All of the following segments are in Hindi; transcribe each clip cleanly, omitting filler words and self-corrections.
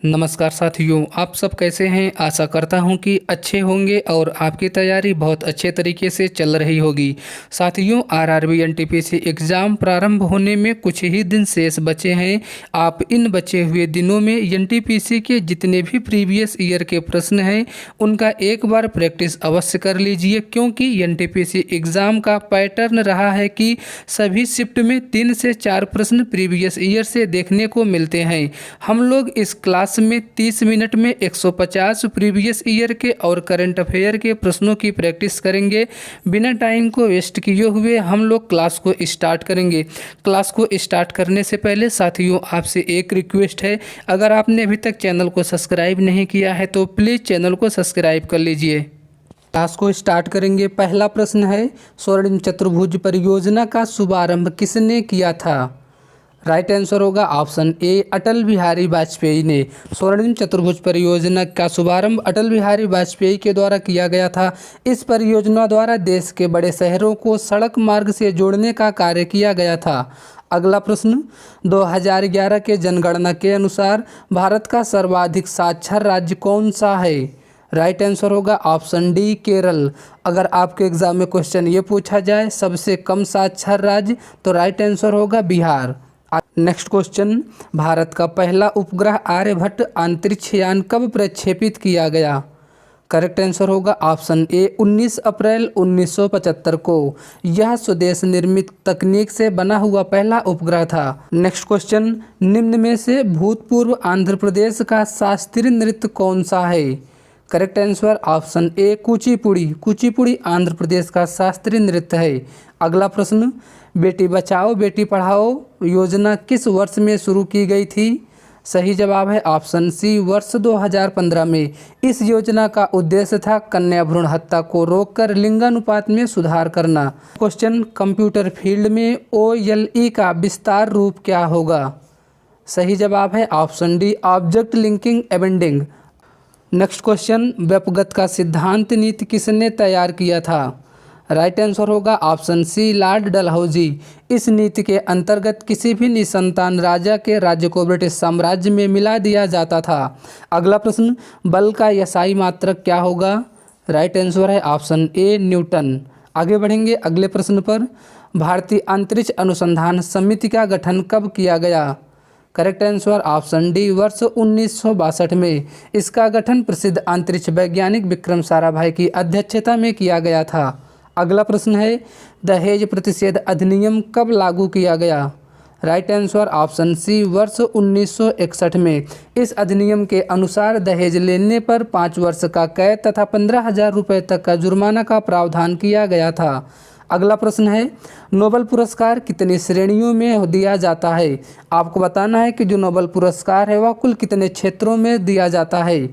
नमस्कार साथियों, आप सब कैसे हैं। आशा करता हूं कि अच्छे होंगे और आपकी तैयारी बहुत अच्छे तरीके से चल रही होगी। साथियों, आरआरबी एनटीपीसी एग्ज़ाम प्रारंभ होने में कुछ ही दिन शेष बचे हैं। आप इन बचे हुए दिनों में एनटीपीसी के जितने भी प्रीवियस ईयर के प्रश्न हैं उनका एक बार प्रैक्टिस अवश्य कर लीजिए, क्योंकि एनटीपीसी एग्ज़ाम का पैटर्न रहा है कि सभी शिफ्ट में 3 से 4 प्रश्न प्रीवियस ईयर से देखने को मिलते हैं। हम लोग इस क्लास में 30 मिनट में 150 प्रीवियस ईयर के और करंट अफेयर के प्रश्नों की प्रैक्टिस करेंगे। बिना टाइम को वेस्ट किए हुए हम लोग क्लास को स्टार्ट करेंगे। क्लास को स्टार्ट करने से पहले साथियों, आपसे एक रिक्वेस्ट है, अगर आपने अभी तक चैनल को सब्सक्राइब नहीं किया है तो प्लीज़ चैनल को सब्सक्राइब कर लीजिए। क्लास को स्टार्ट करेंगे। पहला प्रश्न है, स्वर्णिम चतुर्भुज परियोजना का शुभारंभ किसने किया था। राइट आंसर होगा ऑप्शन ए, अटल बिहारी वाजपेयी ने। स्वर्णिम चतुर्भुज परियोजना का शुभारंभ अटल बिहारी वाजपेयी के द्वारा किया गया था। इस परियोजना द्वारा देश के बड़े शहरों को सड़क मार्ग से जोड़ने का कार्य किया गया था। अगला प्रश्न, 2011 के जनगणना के अनुसार भारत का सर्वाधिक साक्षर राज्य कौन सा है। राइट आंसर होगा ऑप्शन डी, केरल। अगर आपके एग्जाम में क्वेश्चन ये पूछा जाए सबसे कम साक्षर राज्य, तो राइट आंसर होगा बिहार। नेक्स्ट क्वेश्चन, भारत का पहला उपग्रह आर्यभट्ट अंतरिक्ष यान कब प्रक्षेपित किया गया। करेक्ट आंसर होगा ऑप्शन ए, 19 अप्रैल 1975 को। यह स्वदेश निर्मित तकनीक से बना हुआ पहला उपग्रह था। नेक्स्ट क्वेश्चन, निम्न में से भूतपूर्व आंध्र प्रदेश का शास्त्रीय नृत्य कौन सा है। Correct answer option A, Kuchipudi. Kuchipudi Andhra Pradesh का शास्त्रीय नृत्य है। अगला प्रश्न, बेटी बचाओ बेटी पढ़ाओ योजना किस वर्ष में शुरू की गई थी। सही जवाब है ऑप्शन सी, वर्ष 2015 में। इस योजना का उद्देश्य था कन्या भ्रूण हत्या को रोककर लिंगानुपात में सुधार करना। क्वेश्चन, कंप्यूटर फील्ड में OLE का विस्तार रूप क्या होगा। सही जवाब है option D, object linking embedding. Next question, व्यपगत का सिद्धांत नीति किसने तैयार किया था। राइट आंसर होगा ऑप्शन सी, लॉर्ड डलहौजी। इस नीति के अंतर्गत किसी भी निसंतान राजा के राज्य को ब्रिटिश साम्राज्य में मिला दिया जाता था। अगला प्रश्न, बल का यसाई मात्रक क्या होगा। राइट आंसर है ऑप्शन ए, न्यूटन। आगे बढ़ेंगे अगले प्रश्न पर, भारतीय अंतरिक्ष अनुसंधान समिति का गठन कब किया गया। करेक्ट आंसर ऑप्शन डी, वर्ष 1962 में। इसका गठन प्रसिद्ध अंतरिक्ष वैज्ञानिक विक्रम साराभाई की अध्यक्षता में किया गया था। अगला प्रश्न है, दहेज प्रतिषेध अधिनियम कब लागू किया गया। राइट आंसर ऑप्शन सी, वर्ष 1961 में। इस अधिनियम के अनुसार दहेज लेने पर 5 वर्ष का कैद तथा 15,000 रुपये तक का जुर्माना का प्रावधान किया गया था। अगला प्रश्न है, नोबेल पुरस्कार कितनी श्रेणियों में दिया जाता है। आपको बताना है कि जो नोबेल पुरस्कार है वह कुल कितने क्षेत्रों में दिया जाता है।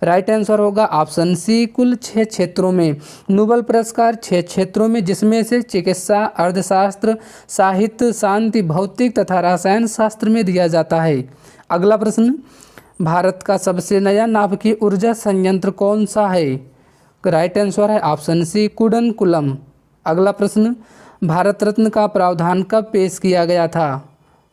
राइट आंसर होगा ऑप्शन सी, कुल 6 क्षेत्रों में। नोबेल पुरस्कार 6 क्षेत्रों में, जिसमें से चिकित्सा, अर्थशास्त्र, साहित्य, शांति, भौतिक तथा रसायन शास्त्र में दिया जाता है। अगला प्रश्न, भारत का सबसे नया नाभिकीय ऊर्जा संयंत्र कौन सा है। राइट आंसर है ऑप्शन सी, कुडनकुलम। अगला प्रश्न, भारत रत्न का प्रावधान कब पेश किया गया था।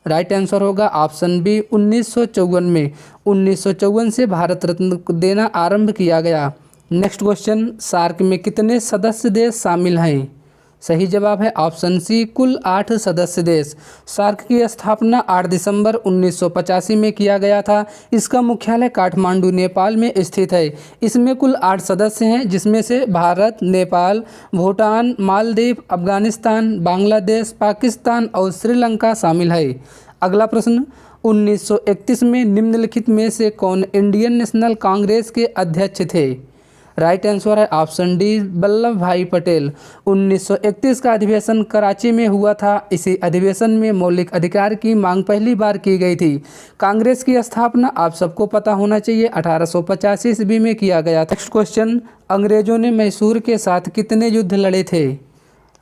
राइट आंसर होगा ऑप्शन बी, 1954 में। 1954 से भारत रत्न देना आरंभ किया गया। नेक्स्ट क्वेश्चन, सार्क में कितने सदस्य देश शामिल हैं। सही जवाब है ऑप्शन सी, कुल 8 सदस्य देश। सार्क की स्थापना 8 दिसंबर 1985 में किया गया था। इसका मुख्यालय काठमांडू, नेपाल में स्थित है। इसमें कुल 8 सदस्य हैं, जिसमें से भारत, नेपाल, भूटान, मालदीव, अफगानिस्तान, बांग्लादेश, पाकिस्तान और श्रीलंका शामिल है। अगला प्रश्न, 1931 में निम्नलिखित में से कौन इंडियन नेशनल कांग्रेस के अध्यक्ष थे। राइट आंसर है ऑप्शन डी, वल्लभ भाई पटेल। 1931 का अधिवेशन कराची में हुआ था। इसी अधिवेशन में मौलिक अधिकार की मांग पहली बार की गई थी। कांग्रेस की स्थापना आप सबको पता होना चाहिए 1885 ईस्वी में किया गया था। नेक्स्ट क्वेश्चन, अंग्रेजों ने मैसूर के साथ कितने युद्ध लड़े थे।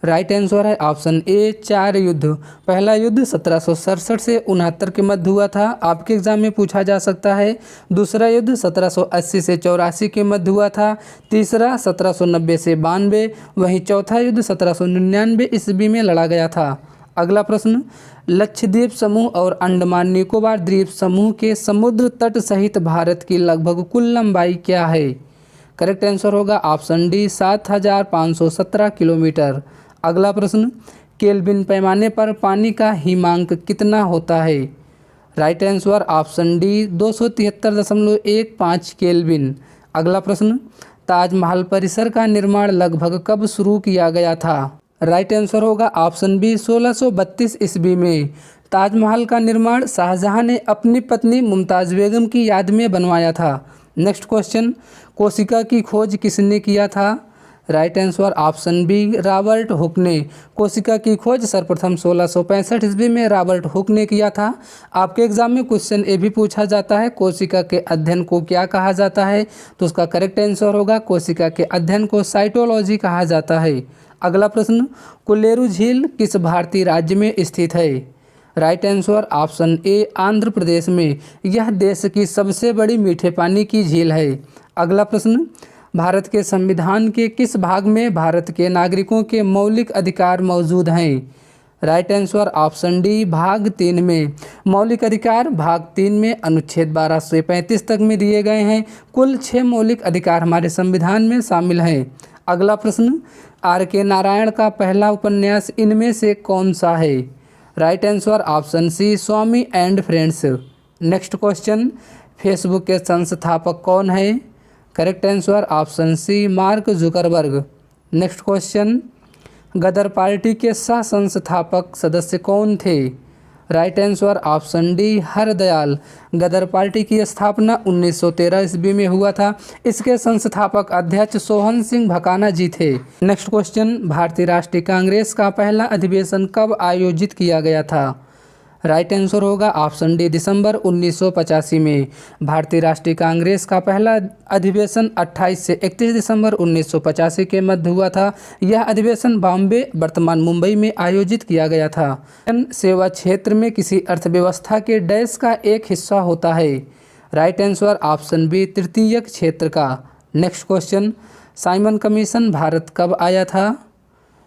राइट आंसर है ऑप्शन ए, 4 युद्ध। पहला युद्ध 1767 से 69 के मध्य हुआ था, आपके एग्जाम में पूछा जा सकता है। दूसरा युद्ध 1780 से 84 के मध्य हुआ था। तीसरा 1790 से 92। वहीं चौथा युद्ध 1799 ईस्वी में लड़ा गया था। अगला प्रश्न, लक्षद्वीप समूह और अंडमान निकोबार द्वीप समूह के समुद्र तट सहित भारत की लगभग कुल लंबाई क्या है? करेक्ट आंसर होगा ऑप्शन डी 7,517 किलोमीटर। अगला प्रश्न, केल्विन पैमाने पर पानी का हिमांक कितना होता है? Right answer option D 273.15 kelvin. अगला प्रश्न, ताजमहल परिसर का निर्माण लगभग कब शुरू किया गया था? राइट आंसर होगा ऑप्शन बी 1632 ईस्वी में। ताजमहल का निर्माण शाहजहां ने अपनी पत्नी मुमताज़ बेगम की याद में बनवाया था। नेक्स्ट क्वेश्चन, कोशिका की खोज किसने किया था? Right answer option B Robert Hooke ने। कोशिका की खोज सर्वप्रथम 1665 ईस्वी में रॉबर्ट हुक ने किया था। आपके एग्जाम में क्वेश्चन ये भी पूछा जाता है, कोशिका के अध्ययन को क्या कहा जाता है? तो उसका करेक्ट आंसर होगा कोशिका के अध्ययन को साइटोलॉजी कहा जाता है। अगला प्रश्न, कोल्लेरू झील किस भारतीय राज्य में स्थित है? Right answer option A Andhra Pradesh में। यह देश की सबसे बड़ी मीठे पानी की झील है। अगला प्रश्न, भारत के संविधान के किस भाग में भारत के नागरिकों के मौलिक अधिकार मौजूद हैं? राइट आंसर ऑप्शन डी भाग 3 में। मौलिक अधिकार भाग 3 में अनुच्छेद 12 से 35 तक में दिए गए हैं। कुल 6 मौलिक अधिकार हमारे संविधान में शामिल हैं। अगला प्रश्न, R.K. नारायण का पहला उपन्यास इनमें से कौन सा है? Right answer option C Swami and friends. Next question, Facebook के संस्थापक कौन है? Correct answer option C Mark Zuckerberg. Next question, Ghadar party के सह संस्थापक सदस्य कौन थे? Right answer option D Hardayal. Ghadar party की स्थापना 1913 ईस्वी में हुआ था। इसके संस्थापक अध्यक्ष सोहन सिंह भकाना जी थे। नेक्स्ट क्वेश्चन, भारतीय राष्ट्रीय कांग्रेस का पहला अधिवेशन कब आयोजित किया गया था? राइट आंसर होगा ऑप्शन डी दिसंबर 1985 में। भारतीय राष्ट्रीय कांग्रेस का पहला अधिवेशन 28 से 31 दिसंबर 1985 के मध्य हुआ था। यह अधिवेशन बॉम्बे वर्तमान मुंबई में आयोजित किया गया था। सेवा क्षेत्र में किसी अर्थव्यवस्था के डैश का एक हिस्सा होता है? राइट आंसर ऑप्शन बी तृतीयक क्षेत्र का। Next question, Simon commission Bharat कब आया था?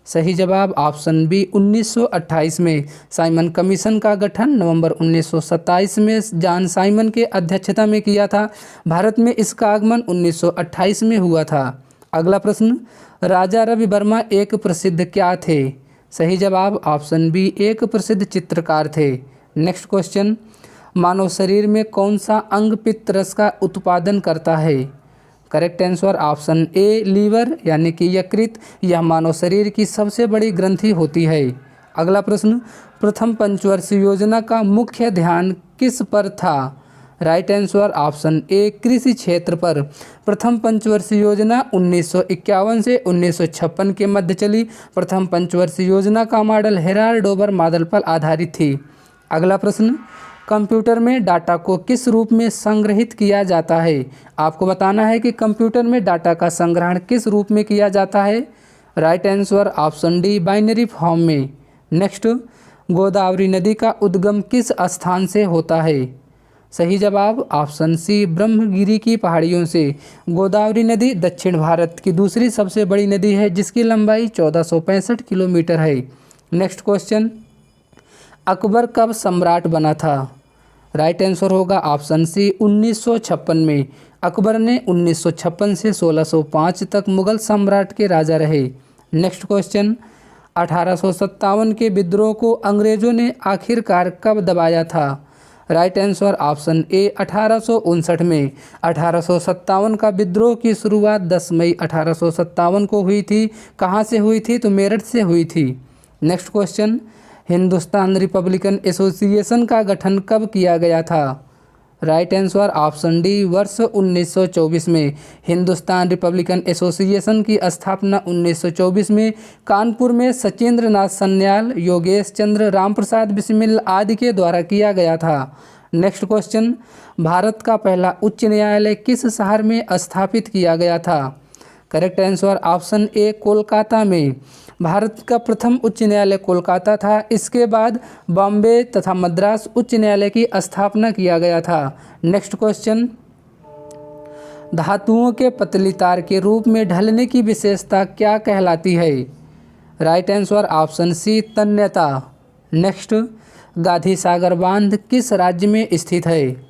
सही जवाब ऑप्शन बी 1928 में। साइमन कमीशन का गठन नवंबर 1927 में जॉन साइमन के अध्यक्षता में किया था। भारत में इसका आगमन 1928 में हुआ था। अगला प्रश्न, राजा रवि वर्मा एक प्रसिद्ध क्या थे? सही जवाब ऑप्शन बी एक प्रसिद्ध चित्रकार थे। नेक्स्ट क्वेश्चन, मानव शरीर में कौन सा अंग पित्त रस का उत्पादन करता है? Correct answer option A liver यानी कि यकृत। यह मानव शरीर की सबसे बड़ी ग्रंथि होती है। अगला प्रश्न, प्रथम पंचवर्षीय योजना का मुख्य ध्यान किस पर था? राइट आंसर ऑप्शन ए कृषि क्षेत्र पर। प्रथम पंचवर्षीय योजना 1951 से 1956 के मध्य चली। प्रथम पंचवर्षीय योजना का मॉडल हेराल्ड डोबर मॉडल पर आधारित थी। अगला प्रश्न, कंप्यूटर में डाटा को किस रूप में संग्रहित किया जाता है? आपको बताना है कि कंप्यूटर में डाटा का संग्रहण किस रूप में किया जाता है। Right answer option D binary form में। नेक्स्ट, गोदावरी नदी का उद्गम किस स्थान से होता है? सही जवाब ऑप्शन सी ब्रह्मगिरी की पहाड़ियों से। गोदावरी नदी दक्षिण भारत की दूसरी सबसे बड़ी नदी है जिसकी लंबाई 1465 किलोमीटर है। नेक्स्ट क्वेश्चन, अकबर कब सम्राट बना था? राइट आंसर होगा ऑप्शन सी 1956 में। अकबर ने 1956 से 1605 तक मुगल सम्राट के राजा रहे। नेक्स्ट क्वेश्चन, 1857 के विद्रोह को अंग्रेजों ने आखिरकार कब दबाया था? राइट आंसर ऑप्शन ए 1859 में। 1857 का विद्रोह की शुरुआत 10 मई 1857 को हुई थी। कहाँ से हुई थी? तो मेरठ से हुई थी। Next question, Hindustan Republican association का गठन कब किया गया था? राइट आंसर ऑप्शन डी वर्ष 1924 में। हिंदुस्तान रिपब्लिकन एसोसिएशन की स्थापना 1924 में कानपुर में सचिंद्र नाथ सन्याल, योगेश चंद्र, रामप्रसाद बिस्मिल आदि के द्वारा किया गया था। नेक्स्ट क्वेश्चन, भारत का पहला उच्च न्यायालय किस शहर में स्थापित किया गया था? करेक्ट आंसर ऑप्शन ए कोलकाता में। भारत का प्रथम उच्च न्यायालय कोलकाता था। इसके बाद बॉम्बे तथा मद्रास उच्च न्यायालय की स्थापना किया गया था। नेक्स्ट क्वेश्चन, धातुओं के पतली तार के रूप में ढलने की विशेषता क्या कहलाती है? राइट आंसर ऑप्शन सी तन्यता। नेक्स्ट, गांधी सागर बांध किस राज्य में स्थित है?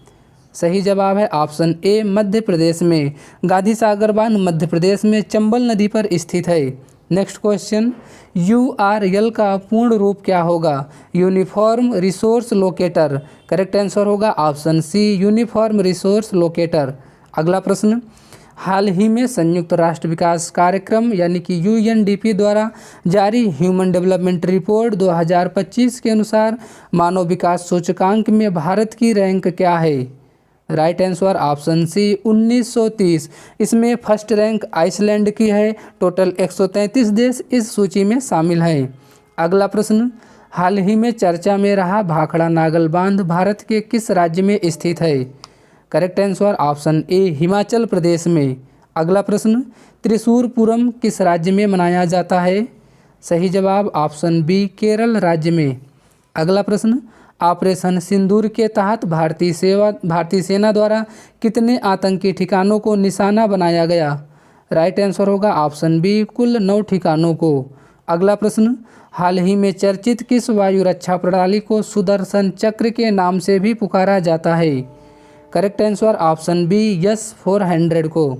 सही जवाब है ऑप्शन ए मध्य प्रदेश में। गांधी सागर बांध मध्य प्रदेश में चंबल नदी पर स्थित है। नेक्स्ट क्वेश्चन, URL का पूर्ण रूप क्या होगा? Uniform resource locator. Correct answer होगा option C uniform resource locator. अगला प्रश्न, हाल ही में संयुक्त राष्ट्र विकास कार्यक्रम यानी कि UNDP द्वारा जारी ह्यूमन डेवलपमेंट रिपोर्ट 2025 के अनुसार मानव विकास सूचकांक में भारत की रैंक क्या है? Right answer option C 1930। इसमें फर्स्ट रैंक आइसलैंड की है। टोटल 133 देश इस सूची में शामिल हैं। अगला प्रश्न, हाल ही में चर्चा में रहा भाखड़ा नागल बांध भारत के किस राज्य में स्थित है? Correct answer option A Himachal Pradesh में। अगला प्रश्न, त्रिशूरपुरम किस राज्य में मनाया जाता है? सही जवाब ऑप्शन बी केरल राज्य में। अगला प्रश्न, ऑपरेशन सिंदूर के तहत भारतीय सेना द्वारा कितने आतंकी ठिकानों को निशाना बनाया गया? राइट आंसर होगा ऑप्शन बी कुल 9 ठिकानों को। अगला प्रश्न, हाल ही में चर्चित किस वायु रक्षा प्रणाली को सुदर्शन चक्र के नाम से भी पुकारा जाता है? Correct answer option B S-400 को।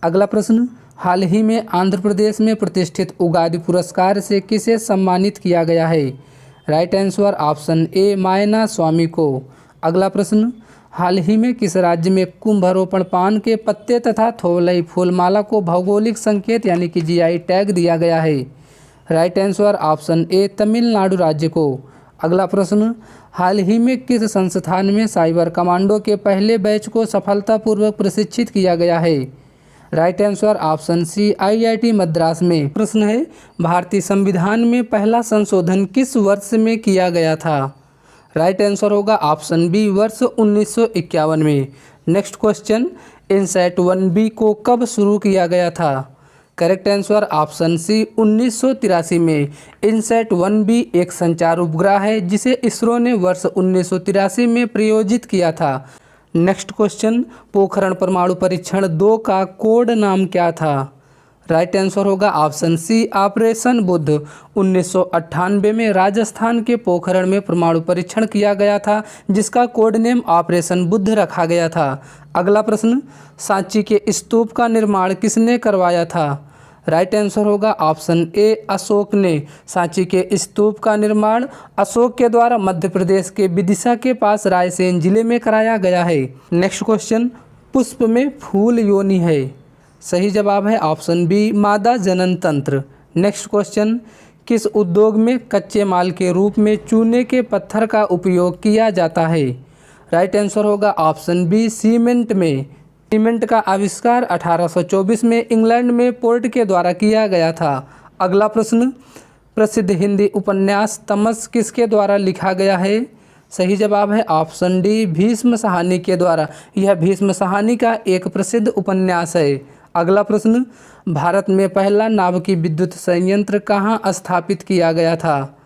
अगला प्रश्न, हाल ही में आंध्र प्रदेश में प्रतिष्ठित उगादी पुरस्कार से किसे सम्मानित किया गया है? राइट आंसर ऑप्शन ए मायना स्वामी को। अगला प्रश्न, हाल ही में किस राज्य में कुंभारोपण पान के पत्ते तथा थोलई फूलमाला को भौगोलिक संकेत यानी कि GI टैग दिया गया है? राइट आंसर ऑप्शन ए तमिलनाडु राज्य को। अगला प्रश्न, हाल ही में किस संस्थान में साइबर कमांडो के पहले बैच को सफलतापूर्वक प्रशिक्षित किया गया है? Right answer option C IIT Madras में। प्रश्न है, भारतीय संविधान में पहला संशोधन किस वर्ष में किया गया था? राइट आंसर होगा ऑप्शन बी वर्ष 1951 में। नेक्स्ट क्वेश्चन, इनसैट 1B को कब शुरू किया गया था? करेक्ट आंसर ऑप्शन सी 1983 में। इनसैट 1B एक संचार उपग्रह है जिसे इसरो ने वर्ष 1983 में प्रयोजित किया था। नेक्स्ट क्वेश्चन, पोखरण परमाणु परीक्षण 2 का कोड नाम क्या था? राइट आंसर होगा ऑप्शन सी ऑपरेशन बुद्ध। 1998 में राजस्थान के पोखरण में परमाणु परीक्षण किया गया था जिसका कोड नेम ऑपरेशन बुद्ध रखा गया था। अगला प्रश्न, सांची के स्तूप का निर्माण किसने करवाया था? राइट आंसर होगा ऑप्शन ए अशोक ने। सांची के स्तूप का निर्माण अशोक के द्वारा मध्य प्रदेश के विदिशा के पास रायसेन जिले में कराया गया है। नेक्स्ट क्वेश्चन, पुष्प में फूल योनि है। सही जवाब है ऑप्शन बी मादा जनन तंत्र। नेक्स्ट क्वेश्चन, किस उद्योग में कच्चे माल के रूप में चूने के पत्थर का उपयोग किया जाता है? राइट आंसर होगा ऑप्शन बी सीमेंट में। सीमेंट का आविष्कार 1824 में इंग्लैंड में पोर्ट के द्वारा किया गया था। अगला प्रश्न, प्रसिद्ध हिंदी उपन्यास तमस किसके द्वारा लिखा गया है? सही जवाब है ऑप्शन डी भीष्म साहनी के द्वारा। यह भीष्म साहनी का एक प्रसिद्ध उपन्यास है। अगला प्रश्न, भारत में पहला नाभिक विद्युत संयंत्र कहाँ स्थापित किया गया था?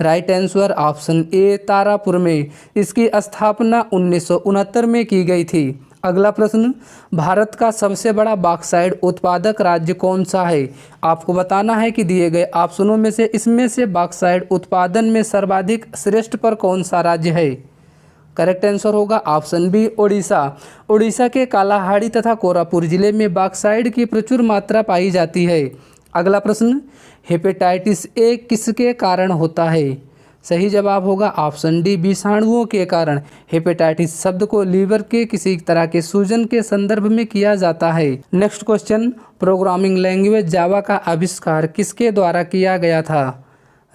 राइट आंसर ऑप्शन ए तारापुर में। इसकी स्थापना 1969 में की गई थी। अगला प्रश्न, भारत का सबसे बड़ा बॉक्साइट उत्पादक राज्य कौन सा है? आपको बताना है कि दिए गए ऑप्शनों में से इसमें से बॉक्साइट उत्पादन में सर्वाधिक श्रेष्ठ पर कौन सा राज्य है? करेक्ट आंसर होगा ऑप्शन बी ओडिशा। ओडिशा के कालाहांडी तथा कोरापुट जिले में बॉक्साइट की प्रचुर मात्रा पाई जाती है। अगला प्रश्न, हेपेटाइटिस ए किसके कारण होता है? सही जवाब होगा ऑप्शन डी विषाणुओं के कारण। हेपेटाइटिस शब्द को लीवर के किसी तरह के सूजन के संदर्भ में किया जाता है। नेक्स्ट क्वेश्चन, प्रोग्रामिंग लैंग्वेज जावा का आविष्कार किसके द्वारा किया गया था?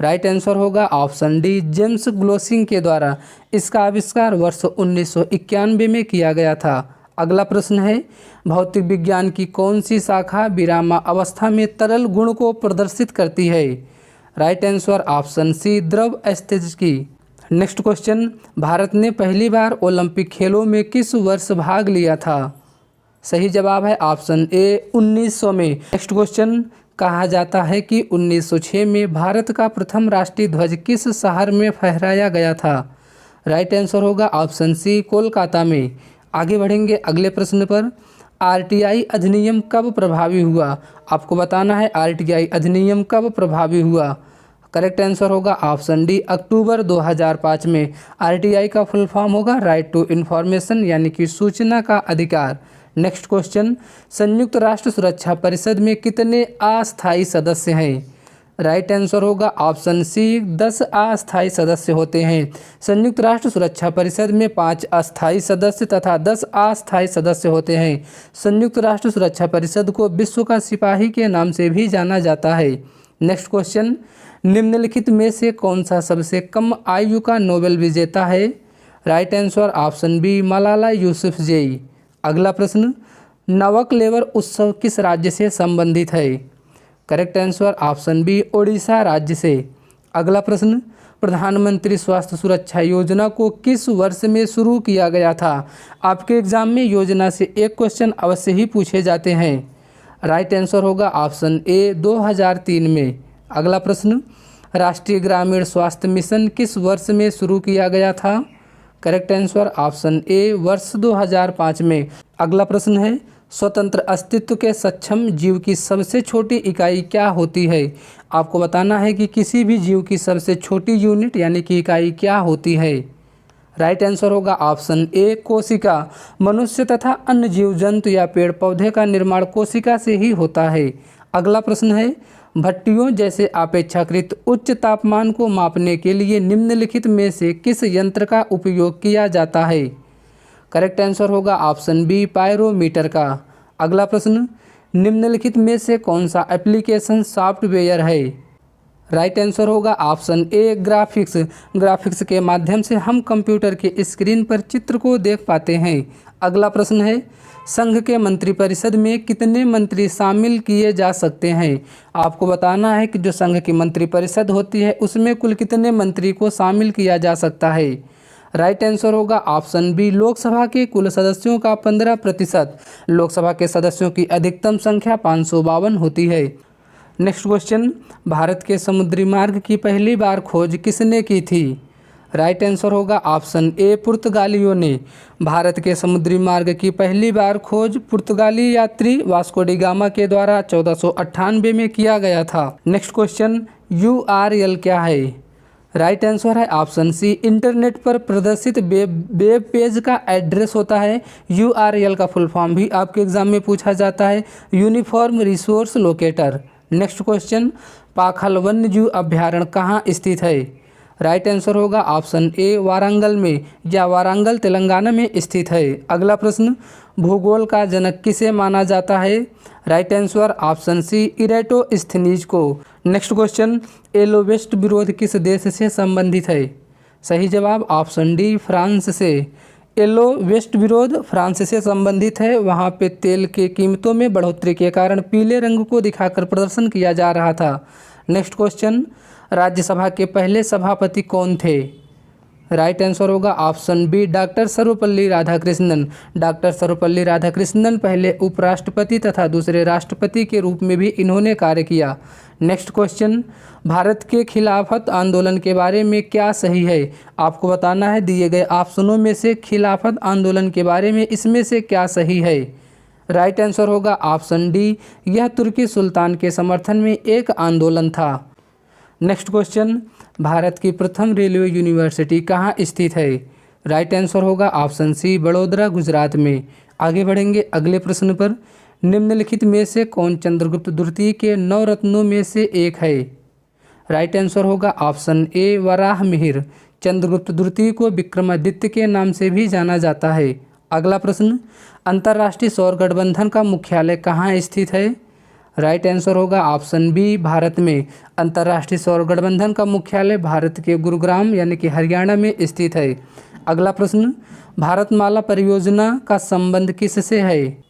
राइट आंसर होगा ऑप्शन डी जेम्स ग्लोसिंग के द्वारा। इसका आविष्कार वर्ष 1991 में किया गया था। अगला प्रश्न है, भौतिक विज्ञान की कौन सी शाखा विरामावस्था में तरल गुण को प्रदर्शित करती है? राइट आंसर ऑप्शन सी द्रव स्थितिकी। नेक्स्ट क्वेश्चन, भारत ने पहली बार ओलंपिक खेलों में किस वर्ष भाग लिया था? सही जवाब है ऑप्शन ए 1900 में। नेक्स्ट क्वेश्चन, कहा जाता है कि 1906 में भारत का प्रथम राष्ट्रीय ध्वज किस शहर में फहराया गया था? राइट आंसर होगा ऑप्शन सी कोलकाता में। आगे बढ़ेंगे अगले प्रश्न पर। RTI अधिनियम कब प्रभावी हुआ? आपको बताना है RTI अधिनियम कब प्रभावी हुआ। करेक्ट आंसर होगा ऑप्शन डी, अक्टूबर 2005 में। आरटीआई का फुल फॉर्म होगा राइट टू इन्फॉर्मेशन यानी कि सूचना का अधिकार। नेक्स्ट क्वेश्चन, संयुक्त राष्ट्र सुरक्षा परिषद में कितने अस्थायी सदस्य हैं? राइट आंसर होगा ऑप्शन सी, 10 अस्थायी सदस्य होते हैं। संयुक्त राष्ट्र सुरक्षा परिषद में 5 अस्थायी सदस्य तथा 10 अस्थायी सदस्य होते हैं। संयुक्त राष्ट्र सुरक्षा परिषद को विश्व का सिपाही के नाम से भी जाना जाता है। नेक्स्ट क्वेश्चन, निम्नलिखित में से कौन सा सबसे कम आयु का नोबेल विजेता है? Right answer option B, Malala Yousafzai. अगला प्रश्न, नवक लेवर उत्सव किस राज्य से संबंधित है? Correct answer option B, Odisha राज्य से। अगला प्रश्न, प्रधानमंत्री स्वास्थ्य सुरक्षा योजना को किस वर्ष में शुरू किया गया था? आपके एग्जाम में योजना से एक क्वेश्चन अवश्य ही पूछे जाते हैं। राइट आंसर होगा ऑप्शन ए, 2003 में। अगला प्रश्न, राष्ट्रीय ग्रामीण स्वास्थ्य मिशन किस वर्ष में शुरू किया गया था? करेक्ट आंसर ऑप्शन ए, वर्ष 2005 में। अगला प्रश्न है, स्वतंत्र अस्तित्व के सक्षम जीव की सबसे छोटी इकाई क्या होती है? आपको बताना है कि किसी भी जीव की सबसे छोटी यूनिट यानी कि इकाई क्या होती है। राइट आंसर होगा ऑप्शन ए, कोशिका। मनुष्य तथा अन्य जीव जंतु या पेड़ पौधे का निर्माण कोशिका से ही होता है। अगला प्रश्न है, भट्टियों जैसे अपेक्षाकृत उच्च तापमान को मापने के लिए निम्नलिखित में से किस यंत्र का उपयोग किया जाता है? करेक्ट आंसर होगा ऑप्शन बी, पायरोमीटर का। अगला प्रश्न, निम्नलिखित में से कौन सा एप्लीकेशन सॉफ्टवेयर है? राइट आंसर होगा ऑप्शन ए, ग्राफिक्स। ग्राफिक्स के माध्यम से हम कंप्यूटर के स्क्रीन पर चित्र को देख पाते हैं। अगला प्रश्न है, संघ के मंत्रिपरिषद में कितने मंत्री शामिल किए जा सकते हैं? आपको बताना है कि जो संघ की मंत्रिपरिषद होती है उसमें कुल कितने मंत्री को शामिल किया जा सकता है। राइट आंसर होगा ऑप्शन बी, लोकसभा के कुल सदस्यों का 15%। लोकसभा के सदस्यों की अधिकतम संख्या 552 होती है। नेक्स्ट क्वेश्चन, भारत के समुद्री मार्ग की पहली बार खोज किसने की थी? राइट आंसर होगा ऑप्शन ए, पुर्तगालियों ने। भारत के समुद्री मार्ग की पहली बार खोज पुर्तगाली यात्री वास्को डी गामा के द्वारा 1498 में किया गया था। नेक्स्ट क्वेश्चन, URL क्या है? राइट आंसर है ऑप्शन सी, इंटरनेट पर प्रदर्शित वेब पेज का एड्रेस होता है। URL का फुल फॉर्म भी आपके एग्जाम में पूछा जाता है, uniform resource locator. Next question, Pakhal वन्यजीव अभ्यारण्य कहाँ स्थित है? राइट आंसर होगा ऑप्शन ए, वारंगल में या वारंगल तेलंगाना में स्थित है। अगला प्रश्न, भूगोल का जनक किसे माना जाता है? राइट आंसर ऑप्शन सी, इरेटोस्थेनीज को। नेक्स्ट क्वेश्चन, येलो वेस्ट विरोध किस देश से संबंधित है? सही जवाब ऑप्शन डी, फ्रांस से। येलो वेस्ट विरोध फ्रांस से संबंधित है। वहाँ पे तेल की कीमतों में बढ़ोतरी के कारण पीले रंग को दिखाकर प्रदर्शन किया जा रहा था। नेक्स्ट क्वेश्चन, राज्यसभा के पहले सभापति कौन थे? राइट आंसर होगा option B, doctor Sarvepalli Radhakrishnan. Doctor Sarvepalli Radhakrishnan पहले उपराष्ट्रपति तथा दूसरे राष्ट्रपति के रूप में भी इन्होंने कार्य किया। नेक्स्ट क्वेश्चन, भारत के खिलाफत आंदोलन के बारे में क्या सही है? आपको बताना है दिए गए ऑप्शनों में से खिलाफत आंदोलन के बारे में इसमें से क्या सही है। राइट आंसर होगा ऑप्शन डी, यह तुर्की सुल्तान के समर्थन में एक आंदोलन था। नेक्स्ट क्वेश्चन, भारत की प्रथम रेलवे यूनिवर्सिटी कहाँ स्थित है? राइट आंसर होगा ऑप्शन सी, बड़ौदा गुजरात में। आगे बढ़ेंगे अगले प्रश्न पर, निम्नलिखित में से कौन चंद्रगुप्त द्वितीय के 9 रत्नों में से एक है? राइट आंसर होगा ऑप्शन ए, वराह मिहिर। चंद्रगुप्त द्वितीय को विक्रमादित्य के नाम से भी जाना जाता है। अगला प्रश्न, अंतर्राष्ट्रीय सौर गठबंधन का मुख्यालय कहाँ स्थित है? राइट आंसर होगा ऑप्शन बी, भारत में। अंतर्राष्ट्रीय सौर गठबंधन का मुख्यालय भारत के गुरुग्राम यानी कि हरियाणा में स्थित है। अगला प्रश्न, भारतमाला परियोजना का संबंध किससे है?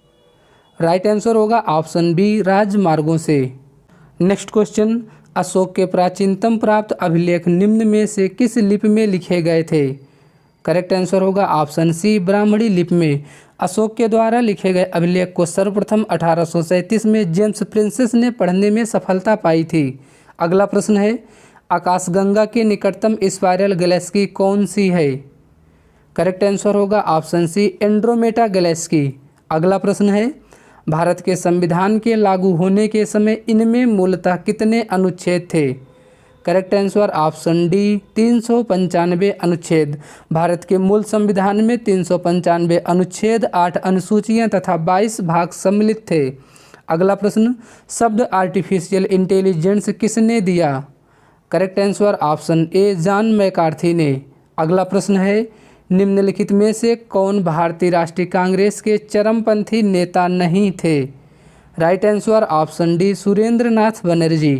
राइट आंसर होगा ऑप्शन बी, राजमार्गों से। नेक्स्ट क्वेश्चन, अशोक के प्राचीनतम प्राप्त अभिलेख निम्न में से किस लिपि में लिखे गए थे? करेक्ट आंसर होगा ऑप्शन सी, ब्राह्मणी लिपि में। अशोक के द्वारा लिखे गए अभिलेख को सर्वप्रथम 1837 में जेम्स प्रिंसेस ने पढ़ने में सफलता पाई थी। अगला प्रश्न है, आकाशगंगा के निकटतम स्पाइरल गैलेक्सी कौन सी है? करेक्ट आंसर होगा ऑप्शन सी, एंड्रोमेडा गैलेक्सी। अगला प्रश्न है, भारत के संविधान के लागू होने के समय इनमें मूलतः कितने अनुच्छेद थे? करेक्ट आंसर ऑप्शन डी 395 अनुच्छेद। भारत के मूल संविधान में 395 अनुच्छेद, 8 अनुसूचियां तथा 22 भाग सम्मिलित थे। अगला प्रश्न, शब्द आर्टिफिशियल इंटेलिजेंस किसने दिया? करेक्ट आंसर ऑप्शन ए जॉन मैकार्थी ने। अगला प्रश्न है, निम्नलिखित में से कौन भारतीय राष्ट्रीय कांग्रेस के चरमपंथी नेता नहीं थे? Right answer option D Surendra Nath Banerjee.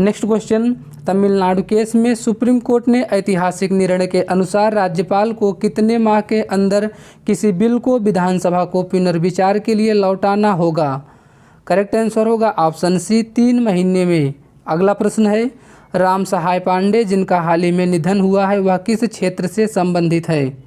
Next question, Tamil Nadu case में सुप्रीम कोर्ट ने ऐतिहासिक निर्णय के अनुसार राज्यपाल को कितने माह के अंदर किसी बिल को विधानसभा को पुनर्विचार के लिए लौटाना होगा? करेक्ट आंसर होगा ऑप्शन सी 3 महीने में। अगला प्रश्न है, राम सहाय पांडे जिनका हाल ही में निधन हुआ है वह किस क्षेत्र से संबंधित है?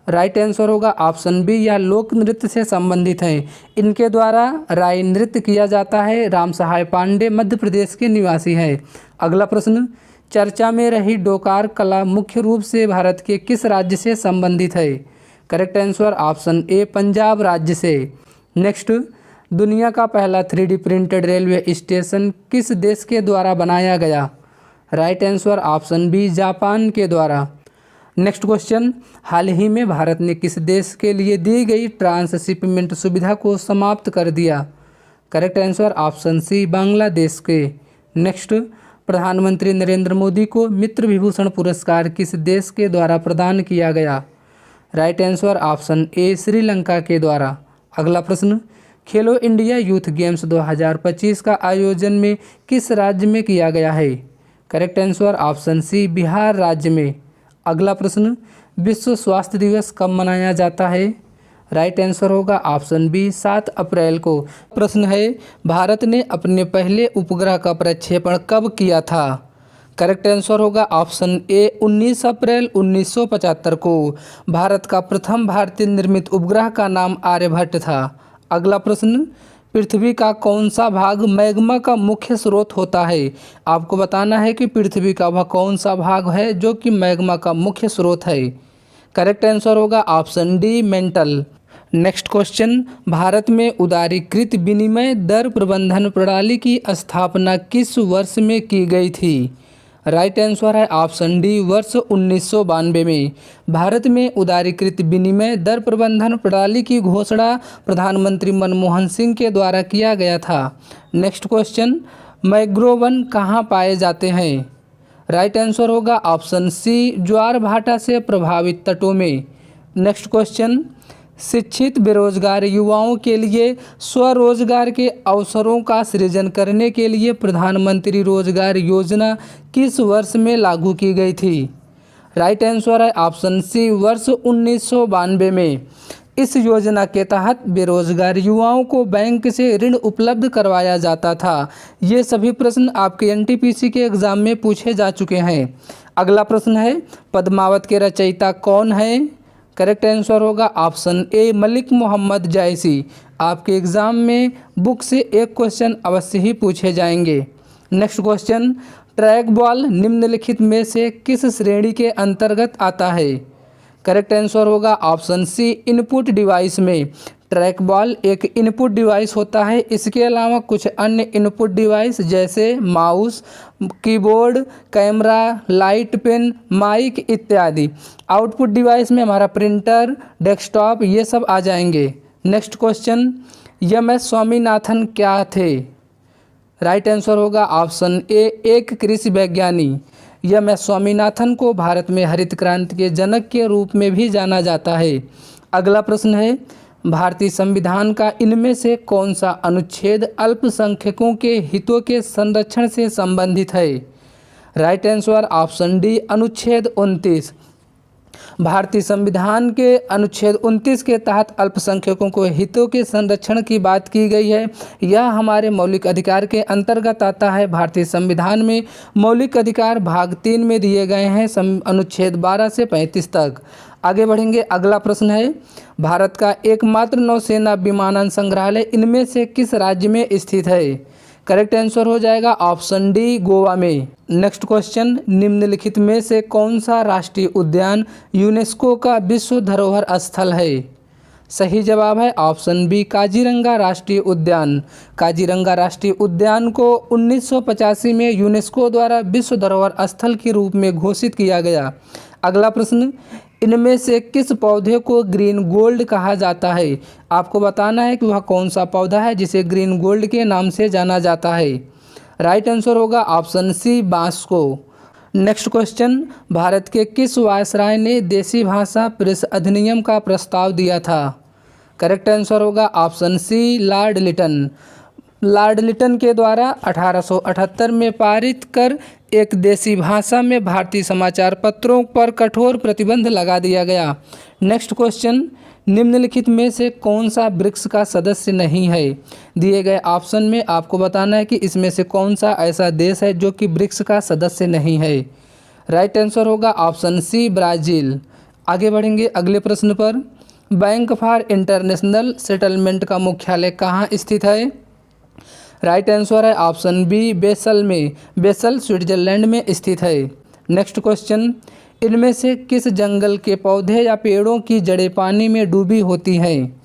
राइट आंसर होगा ऑप्शन बी या लोक नृत्य से संबंधित है। इनके द्वारा राय नृत्य किया जाता है। राम सहाय पांडे मध्य प्रदेश के निवासी हैं। अगला प्रश्न, चर्चा में रही डोकार कला मुख्य रूप से भारत के किस राज्य से संबंधित है? करेक्ट आंसर ऑप्शन ए पंजाब राज्य से। नेक्स्ट, दुनिया का पहला 3D प्रिंटेड रेलवे स्टेशन किस देश के द्वारा बनाया गया? Right answer option B Japan के द्वारा। नेक्स्ट क्वेश्चन, हाल ही में भारत ने किस देश के लिए दी गई ट्रांसशिपमेंट सुविधा को समाप्त कर दिया? Correct answer option C Bangladesh के। नेक्स्ट, प्रधानमंत्री नरेंद्र मोदी को मित्र विभूषण पुरस्कार किस देश के द्वारा प्रदान किया गया? राइट आंसर ऑप्शन ए श्रीलंका के द्वारा। अगला प्रश्न, खेलो इंडिया यूथ गेम्स 2025 का आयोजन में किस राज्य में किया गया है? Correct answer option C Bihar राज्य में। अगला प्रश्न, विश्व स्वास्थ्य दिवस कब मनाया जाता है? राइट आंसर होगा ऑप्शन बी 7 अप्रैल को। प्रश्न है, भारत ने अपने पहले उपग्रह का प्रक्षेपण कब किया था? करेक्ट आंसर होगा ऑप्शन ए 19 अप्रैल 1975 को। भारत का प्रथम भारतीय निर्मित उपग्रह का नाम आर्यभट्ट था। अगला प्रश्न, पृथ्वी का कौन सा भाग मैग्मा का मुख्य स्रोत होता है? आपको बताना है कि पृथ्वी का वह कौन सा भाग है जो कि मैग्मा का मुख्य स्रोत है। करेक्ट आंसर होगा option D mental. Next question, Bharat में उदारीकृत विनिमय दर प्रबंधन प्रणाली की स्थापना किस वर्ष में की गई थी? राइट आंसर है ऑप्शन डी वर्ष 1992 में। भारत में उदारीकृत विनिमय दर प्रबंधन प्रणाली की घोषणा प्रधानमंत्री मनमोहन सिंह के द्वारा किया गया था। नेक्स्ट क्वेश्चन, मैंग्रोवन कहाँ पाए जाते हैं? राइट आंसर होगा ऑप्शन सी ज्वार भाटा से प्रभावित तटों में। नेक्स्ट क्वेश्चन, शिक्षित बेरोजगार युवाओं के लिए स्वरोजगार के अवसरों का सृजन करने के लिए प्रधानमंत्री रोजगार योजना किस वर्ष में लागू की गई थी? राइट आंसर है ऑप्शन सी वर्ष 1992 में। इस योजना के तहत बेरोजगार युवाओं को बैंक से ऋण उपलब्ध करवाया जाता था। ये सभी प्रश्न आपके एनटीपीसी के एग्जाम में पूछे जा चुके हैं। अगला प्रश्न है, पद्मावत के रचयिता कौन है? करेक्ट आंसर होगा ऑप्शन ए मलिक मोहम्मद जायसी। आपके एग्जाम में बुक से एक क्वेश्चन अवश्य ही पूछे जाएंगे। नेक्स्ट क्वेश्चन, ट्रैक बॉल निम्नलिखित में से किस श्रेणी के अंतर्गत आता है? करेक्ट आंसर होगा ऑप्शन सी इनपुट डिवाइस में। ट्रैक बॉल एक इनपुट डिवाइस होता है। इसके अलावा कुछ अन्य इनपुट डिवाइस जैसे mouse, keyboard, camera, light, pen, mike इत्यादि। आउटपुट डिवाइस में हमारा प्रिंटर, डेस्कटॉप ये सब आ जाएंगे। Next question, MS. स्वामीनाथन क्या थे? राइट आंसर होगा ऑप्शन ए एक कृषि वैज्ञानी। एम.एस. स्वामीनाथन को भारत में हरित क्रांति के जनक के रूप में भी जाना जाता है। अगला प्रश्न है, भारतीय संविधान का इनमें से कौन सा अनुच्छेद अल्पसंख्यकों के हितों के संरक्षण से संबंधित है? राइट आंसर ऑप्शन डी अनुच्छेद 29। भारतीय संविधान के अनुच्छेद 29 के तहत अल्पसंख्यकों को हितों के संरक्षण की बात की गई है। यह हमारे मौलिक अधिकार के अंतर्गत आता है। भारतीय संविधान में मौलिक अधिकार भाग 3 में दिए गए हैं, अनुच्छेद 12 से 35 तक। आगे बढ़ेंगे। अगला प्रश्न है, भारत का एकमात्र नौसेना विमानन संग्रहालय इनमें से किस राज्य में स्थित है? करेक्ट आंसर हो जाएगा ऑप्शन डी गोवा में। नेक्स्ट क्वेश्चन, निम्नलिखित में से कौन सा राष्ट्रीय उद्यान यूनेस्को का विश्व धरोहर स्थल है? सही जवाब है ऑप्शन बी काजीरंगा राष्ट्रीय उद्यान। काजीरंगा राष्ट्रीय उद्यान को 1985 में यूनेस्को द्वारा विश्व धरोहर स्थल के रूप में घोषित किया गया। अगला प्रश्न, इनमें से किस पौधे को ग्रीन गोल्ड कहा जाता है? आपको बताना है कि वह कौन सा पौधा है जिसे ग्रीन गोल्ड के नाम से जाना जाता है। राइट आंसर होगा ऑप्शन सी बांस को। नेक्स्ट क्वेश्चन, भारत के किस वायसराय ने देसी भाषा प्रेस अधिनियम का प्रस्ताव दिया था? करेक्ट आंसर होगा option C Lord Lytton. Lord Lytton के द्वारा 1878 में पारित कर एक देसी भाषा में भारतीय समाचार पत्रों पर कठोर प्रतिबंध लगा दिया गया। नेक्स्ट क्वेश्चन, निम्नलिखित में से कौन सा ब्रिक्स का सदस्य नहीं है? दिए गए ऑप्शन में आपको बताना है कि इसमें से कौन सा ऐसा देश है जो कि ब्रिक्स का सदस्य नहीं है। राइट आंसर होगा ऑप्शन सी ब्राज़ील। आगे बढ़ेंगे अगले प्रश्न पर। बैंक फॉर इंटरनेशनल सेटलमेंट का मुख्यालय कहाँ स्थित है? राइट आंसर है ऑप्शन बी बेसल में। बेसल स्विट्जरलैंड में स्थित है। नेक्स्ट क्वेश्चन, इनमें से किस जंगल के पौधे या पेड़ों की जड़ें पानी में डूबी होती हैं?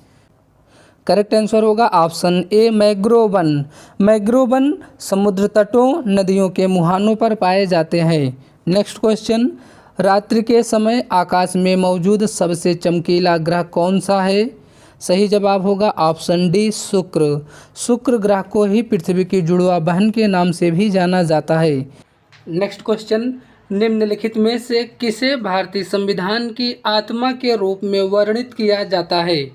करेक्ट आंसर होगा ऑप्शन ए मैंग्रोव वन। मैंग्रोव वन समुद्र तटों, नदियों के मुहानों पर पाए जाते हैं। नेक्स्ट क्वेश्चन, रात्रि के समय आकाश में मौजूद सबसे चमकीला ग्रह कौन सा है? सही जवाब होगा ऑप्शन डी शुक्र। शुक्र ग्रह को ही पृथ्वी की जुड़वा बहन के नाम से भी जाना जाता है। नेक्स्ट क्वेश्चन, निम्नलिखित में से किसे भारतीय संविधान की आत्मा के रूप में वर्णित किया जाता है?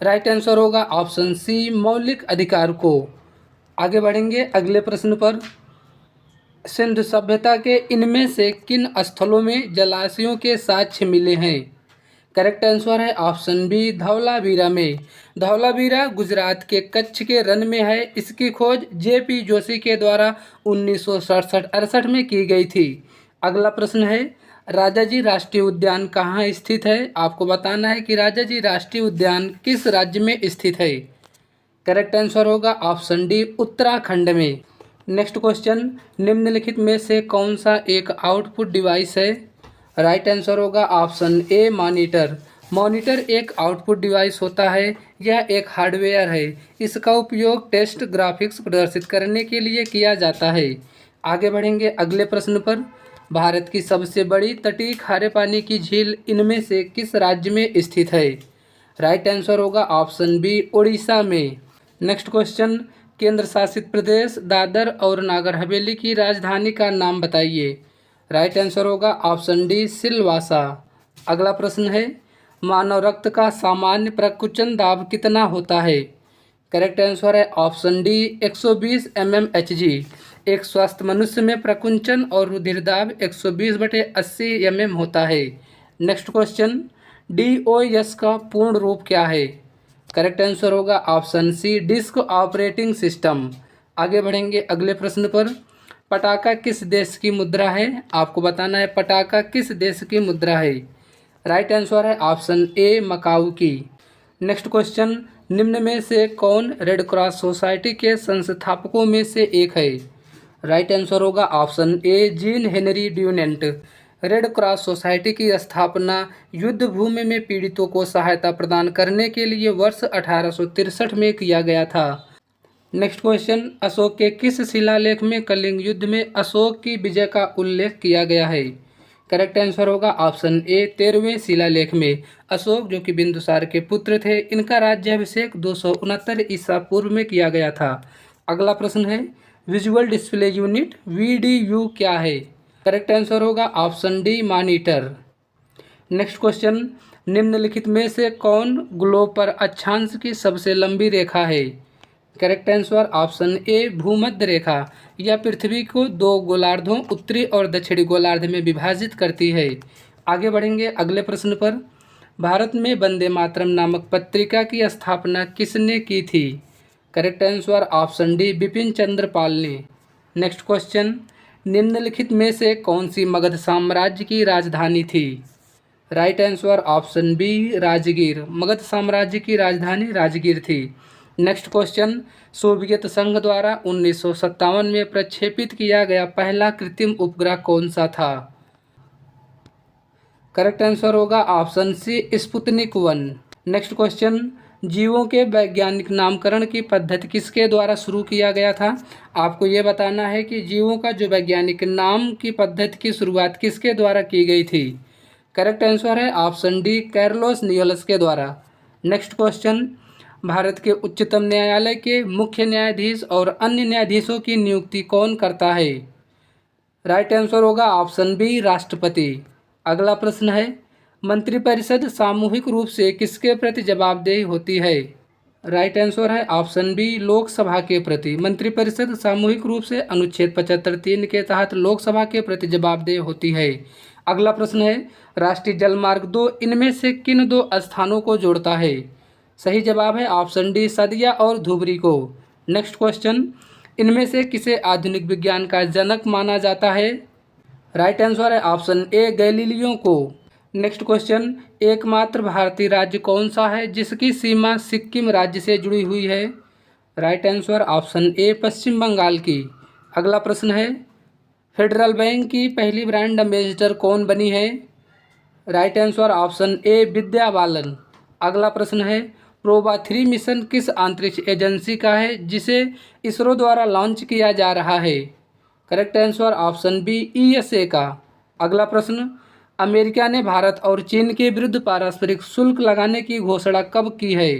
राइट आंसर होगा ऑप्शन सी मौलिक अधिकार को। आगे बढ़ेंगे अगले प्रश्न पर। सिंधु सभ्यता के इनमें से किन स्थलों में जलाशयों के साक्ष्य मिले हैं? करेक्ट आंसर है ऑप्शन बी धौलावीरा में। धौलावीरा गुजरात के कच्छ के रन में है। इसकी खोज जेपी जोशी के द्वारा 1967-68 में की गई थी। अगला प्रश्न है, राजाजी राष्ट्रीय उद्यान कहाँ स्थित है? आपको बताना है कि राजाजी राष्ट्रीय उद्यान किस राज्य में स्थित है। करेक्ट आंसर होगा ऑप्शन डी उत्तराखंड में। नेक्स्ट क्वेश्चन, निम्नलिखित में से कौन सा एक आउटपुट डिवाइस है? राइट आंसर होगा ऑप्शन ए मॉनिटर। मॉनिटर एक आउटपुट डिवाइस होता है। यह एक हार्डवेयर है। इसका उपयोग टेस्ट ग्राफिक्स प्रदर्शित करने के लिए किया जाता है। आगे बढ़ेंगे अगले प्रश्न पर। भारत की सबसे बड़ी तटीय खारे पानी की झील इनमें से किस राज्य में स्थित है? राइट आंसर होगा ऑप्शन बी उड़ीसा में। नेक्स्ट क्वेश्चन, केंद्र शासित प्रदेश दादर और नागर हवेली की राजधानी का नाम बताइए। राइट आंसर होगा ऑप्शन डी सिलवासा। अगला प्रश्न है, मानव रक्त का सामान्य प्रकुंचन दाब कितना होता है? करेक्ट आंसर है ऑप्शन डी 120 mmHg। एक स्वस्थ मनुष्य में प्रकुंचन और रुधिर दाब 120/80 mm होता है। नेक्स्ट क्वेश्चन, DOS का पूर्ण रूप क्या है? करेक्ट आंसर होगा option C disk operating system. आगे बढ़ेंगे अगले प्रश्न पर। पटाका किस देश की मुद्रा है? आपको बताना है पटाका किस देश की मुद्रा है। राइट आंसर है ऑप्शन ए मकाऊ की। नेक्स्ट क्वेश्चन, निम्न में से कौन रेड क्रॉस सोसाइटी के संस्थापकों में से एक है? राइट आंसर होगा ऑप्शन ए gene Henry Dunant. Red cross society की स्थापना युद्ध भूमि में पीड़ितों को सहायता प्रदान करने के लिए वर्ष 1863 में किया गया था। नेक्स्ट क्वेश्चन, अशोक के किस शिलालेख में कलिंग युद्ध में अशोक की विजय का उल्लेख किया गया है? करेक्ट आंसर होगा ऑप्शन ए 13वें शिलालेख में। अशोक जो कि बिंदुसार के पुत्र थे, इनका राज्याभिषेक 269 ईसा पूर्व में किया गया था। अगला प्रश्न है, विजुअल डिस्प्ले यूनिट VDU क्या है? करेक्ट आंसर होगा option D monitor. Next question, निम्नलिखित में से कौन ग्लोब पर अक्षांश की सबसे लंबी रेखा है? करेक्ट आंसर ऑप्शन ए भूमध्य रेखा। यह पृथ्वी को दो गोलार्धों उत्तरी और दक्षिणी गोलार्ध में विभाजित करती है। आगे बढ़ेंगे अगले प्रश्न पर। भारत में वंदे मातरम नामक पत्रिका की स्थापना किसने की थी? Correct answer option D Bipin Chandra Pal ने। नेक्स्ट क्वेश्चन, निम्नलिखित में से कौन सी मगध साम्राज्य की राजधानी थी? Right answer option B Rajgir. Magadh साम्राज्य की राजधानी राजगीर थी। नेक्स्ट क्वेश्चन, सोवियत संघ द्वारा 1957 में प्रक्षेपित किया गया पहला कृत्रिम उपग्रह कौन सा था? करेक्ट आंसर होगा option C Sputnik 1। Next question, जीवों के वैज्ञानिक नामकरण की पद्धति किसके द्वारा शुरू किया गया था? आपको ये बताना है कि जीवों का जो वैज्ञानिक नाम की पद्धति की शुरुआत किसके द्वारा की गई थी? करेक्ट आंसर है ऑप्शन डी, कार्लोस लिन्नेयस के द्वारा। नेक्स्ट क्वेश्चन, भारत के उच्चतम न्यायालय के मुख्य न्यायाधीश और अन्य न्यायाधीशों की नियुक्ति कौन करता है? राइट आंसर होगा ऑप्शन बी, राष्ट्रपति। अगला प्रश्न है, मंत्रिपरिषद सामूहिक रूप से किसके प्रति जवाबदेही होती है? राइट आंसर है ऑप्शन बी, लोकसभा के प्रति। मंत्रिपरिषद सामूहिक रूप से अनुच्छेद 75(3) के तहत लोकसभा के प्रति जवाबदेह होती है। अगला प्रश्न है, राष्ट्रीय जलमार्ग 2 इनमें से किन दो स्थानों को जोड़ता है? सही जवाब है ऑप्शन डी, सदिया और धुबरी को। नेक्स्ट क्वेश्चन, इनमें से किसे आधुनिक विज्ञान का जनक माना जाता है? राइट आंसर है ऑप्शन ए, गैलीलियो को। नेक्स्ट क्वेश्चन, एकमात्र भारतीय राज्य कौन सा है जिसकी सीमा सिक्किम राज्य से जुड़ी हुई है? राइट आंसर ऑप्शन ए, पश्चिम बंगाल की। अगला प्रश्न है, फेडरल बैंक की पहली ब्रांड एम्बेसडर कौन बनी है? राइट आंसर ऑप्शन ए, विद्या बालन। अगला प्रश्न है, प्रोबा 3 मिशन किस अंतरिक्ष एजेंसी का है जिसे इसरो द्वारा लॉन्च किया जा रहा है? Correct answer option B, ESA का। अगला प्रश्न, अमेरिका ने भारत और चीन के विरुद्ध पारस्परिक शुल्क लगाने की घोषणा कब की है?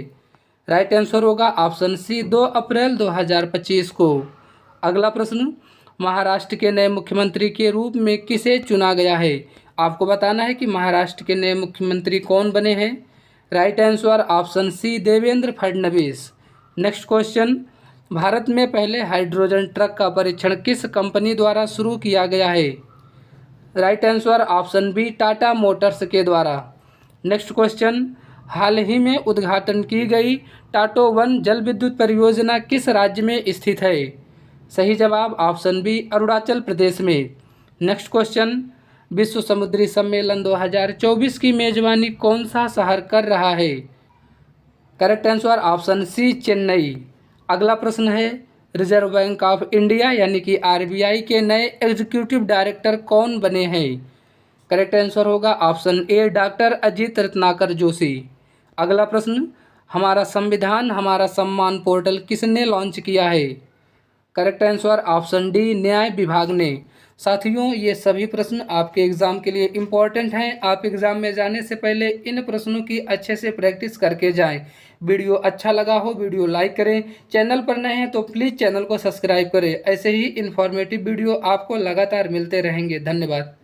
राइट आंसर होगा ऑप्शन सी, 2 अप्रैल 2025 को। अगला प्रश्न, महाराष्ट्र के नए मुख्यमंत्री के रूप में किसे चुना गया है? आपको बताना है कि महाराष्ट्र के नए मुख्यमंत्री कौन बने हैं। Right answer option C, Devendra Fadnavis. Next question, Bharat में पहले हाइड्रोजन ट्रक का परीक्षण किस कंपनी द्वारा शुरू किया गया है? Right answer option B, Tata Motors के द्वारा। नेक्स्ट क्वेश्चन, हाल ही में उद्घाटन की गई टाटो 1 जल विद्युत परियोजना किस राज्य में स्थित है? सही जवाब ऑप्शन बी, अरुणाचल प्रदेश में। नेक्स्ट क्वेश्चन, विश्व समुद्री सम्मेलन 2024 की मेजबानी कौन सा शहर कर रहा है? Correct answer option C, Chennai. अगला प्रश्न है, रिजर्व बैंक ऑफ इंडिया यानी कि आरबीआई के नए एग्जीक्यूटिव डायरेक्टर कौन बने हैं? करेक्ट आंसर होगा ऑप्शन ए, डॉक्टर अजीत रत्नाकर जोशी। अगला प्रश्न, हमारा संविधान हमारा सम्मान पोर्टल किसने लॉन्च किया है? करेक्ट आंसर ऑप्शन डी, न्याय विभाग ने। साथियों, ये सभी प्रश्न आपके एग्ज़ाम के लिए इम्पॉर्टेंट हैं। आप एग्ज़ाम में जाने से पहले इन प्रश्नों की अच्छे से प्रैक्टिस करके जाएं। वीडियो अच्छा लगा हो वीडियो लाइक करें, चैनल पर नए हैं तो प्लीज़ चैनल को सब्सक्राइब करें। ऐसे ही इन्फॉर्मेटिव वीडियो आपको लगातार मिलते रहेंगे। धन्यवाद।